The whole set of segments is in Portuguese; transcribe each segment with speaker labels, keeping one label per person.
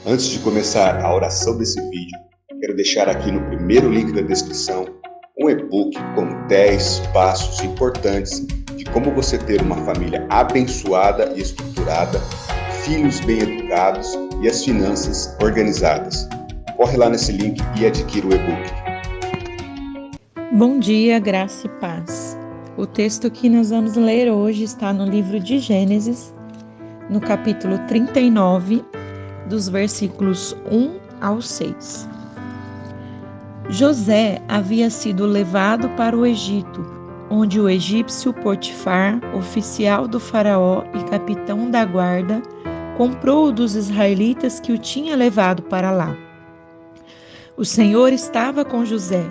Speaker 1: Antes de começar a oração desse vídeo, quero deixar aqui no primeiro link da descrição um e-book com 10 passos importantes de como você ter uma família abençoada e estruturada, filhos bem educados e as finanças organizadas. Corre lá nesse link e adquira o e-book.
Speaker 2: Bom dia, graça e paz. O texto que nós vamos ler hoje está no livro de Gênesis, no capítulo 39, dos versículos 1 ao 6. José havia sido levado para o Egito, onde o egípcio Potifar, oficial do faraó e capitão da guarda, comprou dos israelitas que o tinha levado para lá. O Senhor estava com José,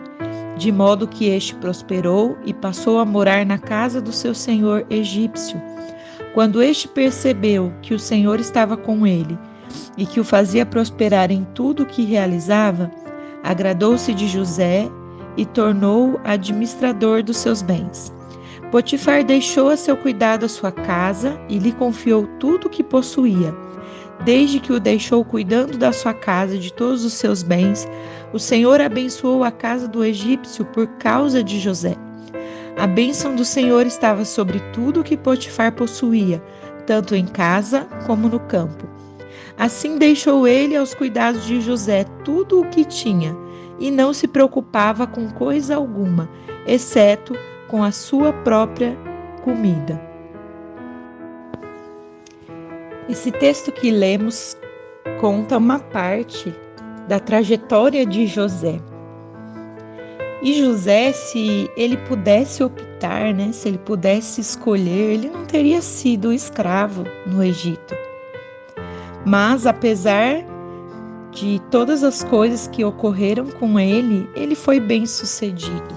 Speaker 2: de modo que este prosperou e passou a morar na casa do seu senhor egípcio. Quando este percebeu que o Senhor estava com ele e que o fazia prosperar em tudo o que realizava, agradou-se de José e tornou-o administrador dos seus bens. Potifar deixou a seu cuidado a sua casa e lhe confiou tudo o que possuía. Desde que o deixou cuidando da sua casa e de todos os seus bens, o Senhor abençoou a casa do egípcio por causa de José. A bênção do Senhor estava sobre tudo o que Potifar possuía, tanto em casa como no campo. Assim deixou ele aos cuidados de José tudo o que tinha, e não se preocupava com coisa alguma, exceto com a sua própria comida. Esse texto que lemos conta uma parte da trajetória de José. E José, se ele pudesse optar, se ele pudesse escolher, ele não teria sido escravo no Egito. Mas, apesar de todas as coisas que ocorreram com ele, ele foi bem-sucedido,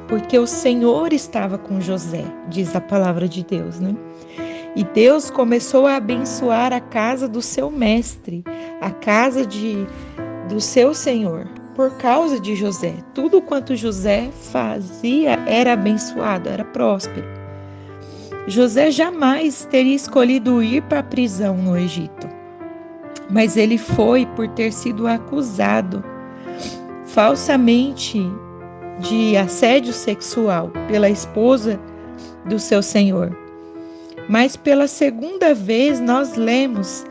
Speaker 2: porque o Senhor estava com José, diz a palavra de Deus, E Deus começou a abençoar a casa do seu mestre, a casa do seu Senhor, por causa de José. Tudo quanto José fazia era abençoado, era próspero. José jamais teria escolhido ir para a prisão no Egito, mas ele foi por ter sido acusado falsamente de assédio sexual pela esposa do seu senhor. Mas pela segunda vez nós lemos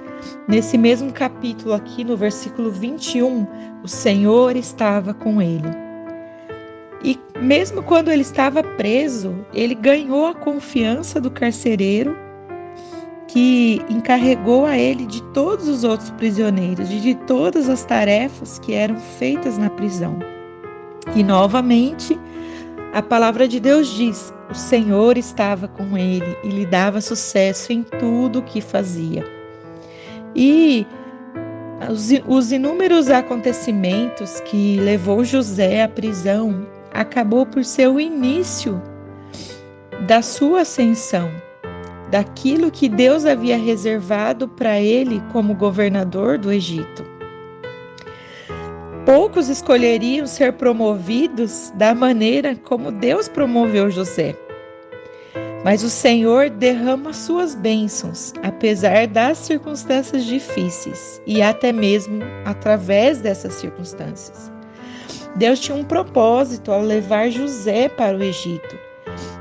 Speaker 2: nesse mesmo capítulo aqui no versículo 21, o Senhor estava com ele. E mesmo quando ele estava preso, ele ganhou a confiança do carcereiro, que encarregou a ele de todos os outros prisioneiros, de todas as tarefas que eram feitas na prisão. E novamente, a palavra de Deus diz: o Senhor estava com ele e lhe dava sucesso em tudo o que fazia. E os inúmeros acontecimentos que levou José à prisão acabou por ser o início da sua ascensão, daquilo que Deus havia reservado para ele como governador do Egito. Poucos escolheriam ser promovidos da maneira como Deus promoveu José. Mas o Senhor derrama suas bênçãos, apesar das circunstâncias difíceis e até mesmo através dessas circunstâncias. Deus tinha um propósito ao levar José para o Egito.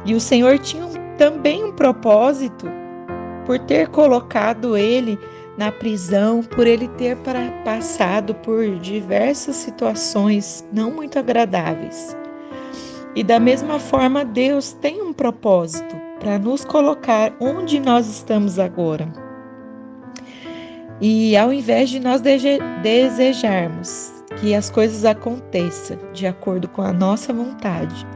Speaker 2: E o Senhor tinha também um propósito por ter colocado ele na prisão, por ele ter passado por diversas situações não muito agradáveis. E da mesma forma, Deus tem um propósito para nos colocar onde nós estamos agora. E ao invés de nós desejarmos que as coisas aconteçam de acordo com a nossa vontade,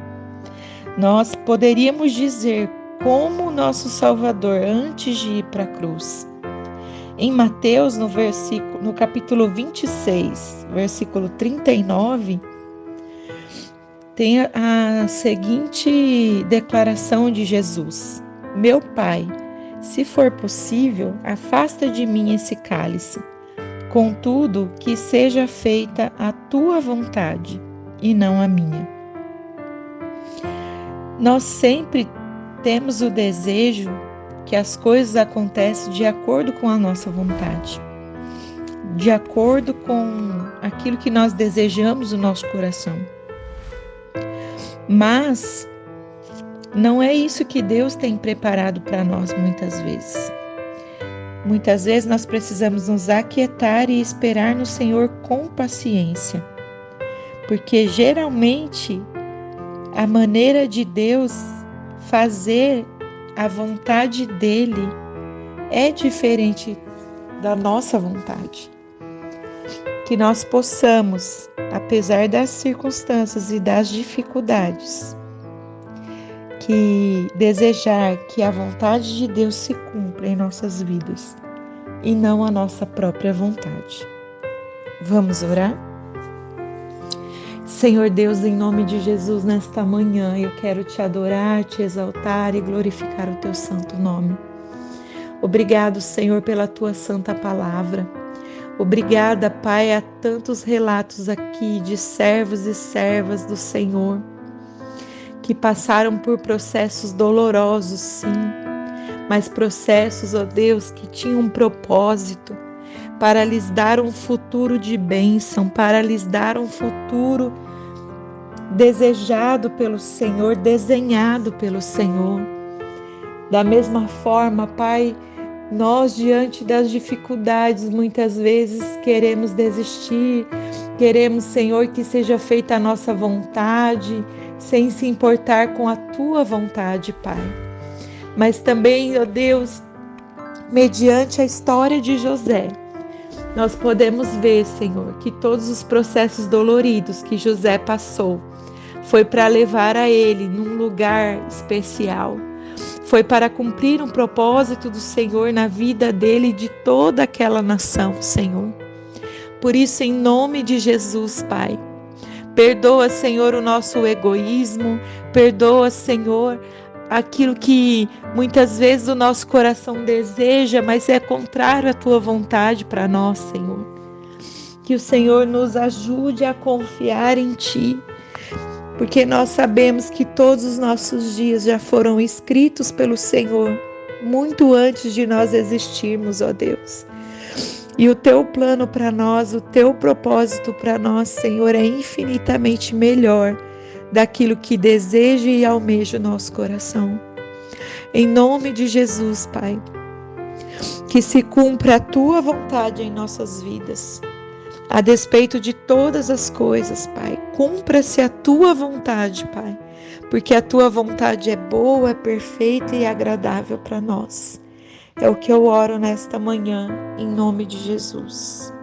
Speaker 2: nós poderíamos dizer como o nosso Salvador antes de ir para a cruz. Em Mateus, no capítulo 26, versículo 39, tem a seguinte declaração de Jesus: Meu Pai, se for possível, afasta de mim esse cálice. Contudo, que seja feita a tua vontade e não a minha. Nós sempre temos o desejo que as coisas acontecem de acordo com a nossa vontade. de acordo com aquilo que nós desejamos no nosso coração. Mas não é isso que Deus tem preparado para nós muitas vezes. Muitas vezes nós precisamos nos aquietar e esperar no Senhor com paciência, porque geralmente a maneira de Deus fazer a vontade dele é diferente da nossa vontade. Que nós possamos, apesar das circunstâncias e das dificuldades, que desejar que a vontade de Deus se cumpra em nossas vidas e não a nossa própria vontade. Vamos orar? Senhor Deus, em nome de Jesus, nesta manhã eu quero te adorar, te exaltar e glorificar o teu santo nome. Obrigado, Senhor, pela tua santa palavra. Obrigada, Pai, a tantos relatos aqui de servos e servas do Senhor que passaram por processos dolorosos, sim, mas processos, ó Deus, que tinham um propósito para lhes dar um futuro de bênção, para lhes dar um futuro desejado pelo Senhor, desenhado pelo Senhor. Da mesma forma, Pai, nós diante das dificuldades muitas vezes queremos desistir, queremos, Senhor, que seja feita a nossa vontade, sem se importar com a tua vontade, Pai. Mas também, ó Deus, mediante a história de José, nós podemos ver, Senhor, que todos os processos doloridos que José passou foi para levar a ele num lugar especial. Foi para cumprir um propósito do Senhor na vida dele e de toda aquela nação, Senhor. Por isso, em nome de Jesus, Pai, perdoa, Senhor, o nosso egoísmo, perdoa, Senhor, aquilo que muitas vezes o nosso coração deseja, mas é contrário à tua vontade para nós, Senhor. Que o Senhor nos ajude a confiar em ti, porque nós sabemos que todos os nossos dias já foram escritos pelo Senhor, muito antes de nós existirmos, ó Deus. E o teu plano para nós, o teu propósito para nós, Senhor, é infinitamente melhor daquilo que deseja e almeja o nosso coração. Em nome de Jesus, Pai, que se cumpra a tua vontade em nossas vidas. A despeito de todas as coisas, Pai, cumpra-se a tua vontade, Pai, porque a tua vontade é boa, é perfeita e agradável para nós. É o que eu oro nesta manhã, em nome de Jesus.